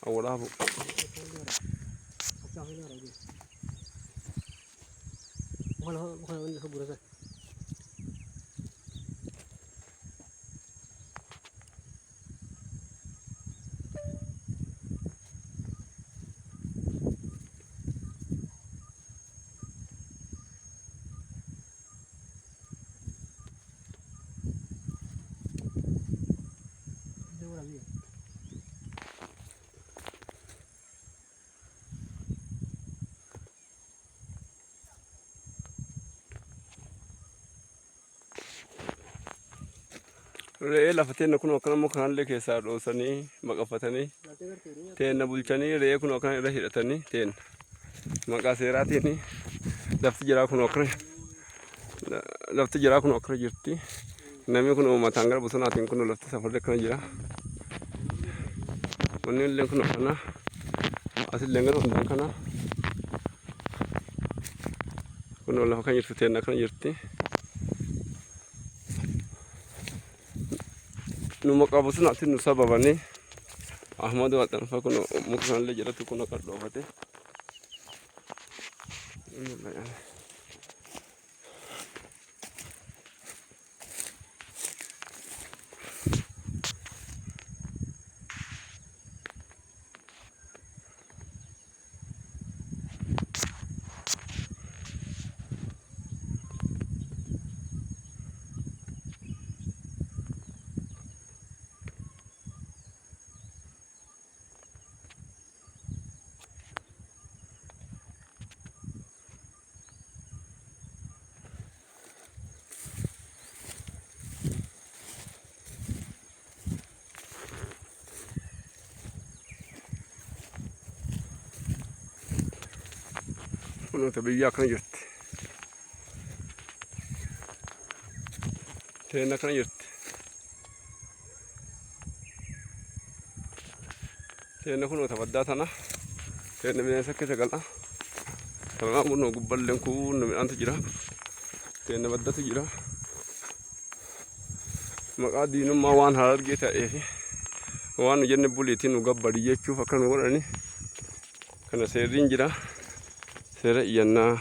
awraabu Re'ee lafateen kun akkana mukaan keessaa dhoosanii maqafatanii teen bulchanii re'ee kun akkana irra hidhatanii teen maqaa seeraatiin lafti jiraa kun akkana jirti namni kun mataan gara bosonaatiin kun lafti safarri akkana jira wanni illee kun akkana asillee gara hundaan kana kun lafa kan jirtu teen akkana jirti. Numa qabusun ati nu sababani Ahmad watan fa kuno mukan le jira kuno kaddo fate kuno tabiya kan jirti teen akkana jirti teen kuno tabaddaa tana teen bineensa keessa gala tanaa kuno gubballeen kun midhaantu jira teen baddatu jira maqaa diinummaa waan harargee ta'eefi waan nu jenne buliitiin nu gabbadii jechuuf akka nu godhani kana seerriin jira. Seera iyyannaa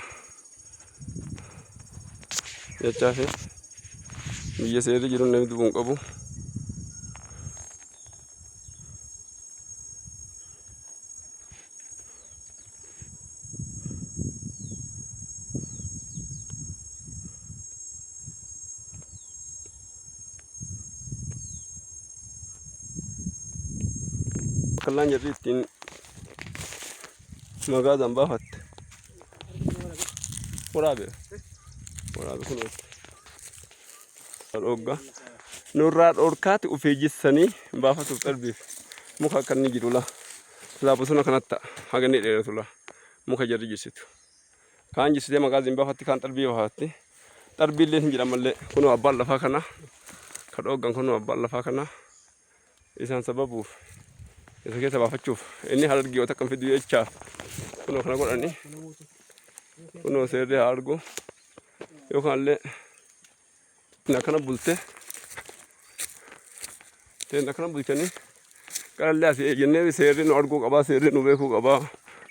jechaafi biyya seerri jiru namni dubuun qabu kallaan jedhu ittiin magaazaan baafatte. Warabe kun dhogga nurraa dhorkaati ufeejjissanii baafatuuf dhalbiif muka akka inni jiru laa bosona kanatti haga inni dheeratu muka jarri jirsitu kaan jirsitee magaaziin baafatti kaan dhalbii baafatti dhalbiillee hin jedhamallee kunoo abbaan lafaa kana ka dhoggan kunoo abbaan lafaa kana isaan sababuuf isa keessa baafachuuf inni harargee wata kan fidu jechaaf kunoo kana godhanii kuno seerri argu yookaan illee nakana bulte teen nakana bulchanii qarallee asii jennee seerri nu arguu qabaa seerri nu beekuu qabaa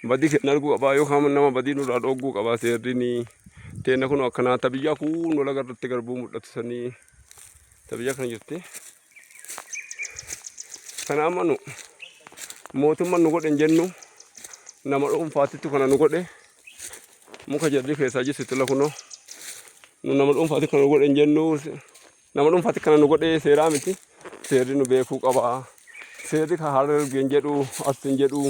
badii kenna arguu qabaa yookaan nama badii nurraa dhogguu qabaa seerri ni teen kuno akkanaa tabiyyaa kun wala garratti garbuu mul'atu sanii tabiyyaa kana jirti kana amma nu mootummaan nu godhe hin jennu nama dhuunfaatittu kana nu godhe muka jarri keessaa jirsitu kuno nu nama dhuunfaatti kana nu godhe hin jennu nama dhuunfaatti kana nu godhe seeraa miti seerri nu beekuu qabaa seerri ka harargeen jedhu arsin jedhu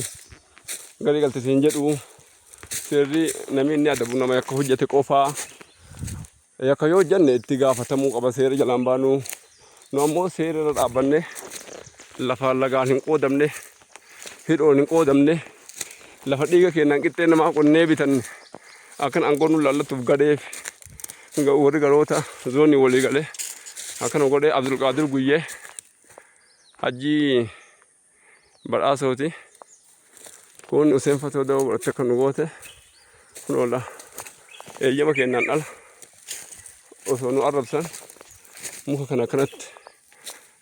garii galtisiin jedhu seerri namni inni adabu nama yakka hojjete qofaa yakka yoo hojjanne itti gaafatamuu qaba seerri jalaan baanu nu ammoo seerra dhaabbanne lafa lagaan hin qoodamne hidhoon hin qoodamne lafa dhiiga keenyaan qixxee namaa qonnee bitanne akan angoon nu lallatuuf gadheef warri garoota zoonii walii galee akkana godhee Abdul Qaadir Guyyee hajjii badhaasooti kun Useen Fatoo da'oo godhatte kan nu goote kun oola eeyyama kennaan dhala osoo nu arrabsan muka kana akkanatti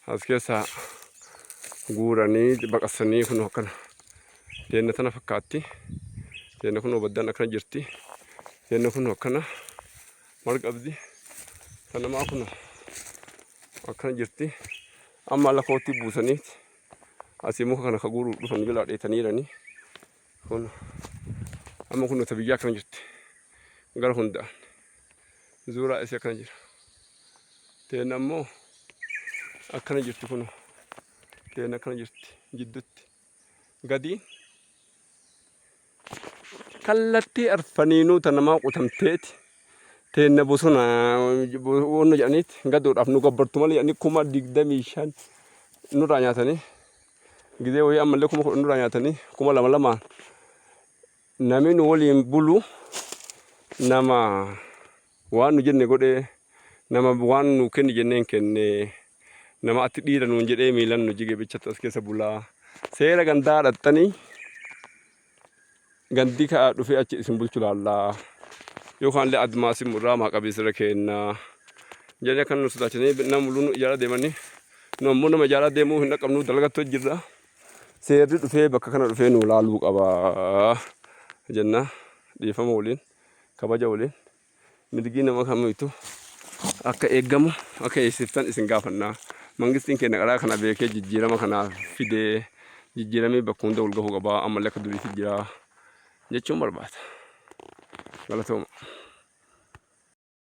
as keessaa guuranii baqassanii kun akkana teenna tana fakkaatti. Teenna kunoo baddaan akkana jirti. Teenna kunoo akkana marga qabdi. Kan namaa kunoo akkana jirti. Amma lafootti buusaniiti. Asii muka kana ka guuruu dhufan jalaa dheetanii jiranii. Kun amma kunoo biyyaa akkana jirti. Gara hundaan zuuraa isii akkana jira. Teenna ammoo akkana jirti kunoo. Teenna akkana jirti jidduutti. Gadi kallattii arfaniinuu tan namaa qotamteeti. Teenna bosona wanna jedhaniiti gadoodhaaf nu gabbartu malee jedhanii 25,000 nurraa nyaatanii. Gizee wayii ammallee 10,000 nurraa nyaatanii 2,200 namni nu waliin bulu nama waan nu jenne godhee nama waan nu kenni jenneen kenne nama atti dhiira nuun jedhee miilan nu jige bichatti as keessa bulaa. Seera gandaa dhattanii gandi kaa dhufee achi isin bulchu laallaa. Yookaan illee admaasiin murraa maaqabeessira kennaa. Jedhanii akka nu sodaachanii nama mul'uun ijaaraa deemanii nu ammoo nama ijaaraa deemuu hin dhaqqabnu dalagattoo jirra. Seerri dhufee bakka kana dhufee nu laaluu qaba jenna. Dhiifama waliin kabaja waliin mirgi nama kamiitu akka eeggamu akka eessiftan isin gaafannaa. Mangistiin keenya qaraa kana beekee jijjiirama kana fidee jijjiiramee bakka hunda wal gahuu qaba. Ammallee akka duriitti jira jechuun barbaada. Galatooma.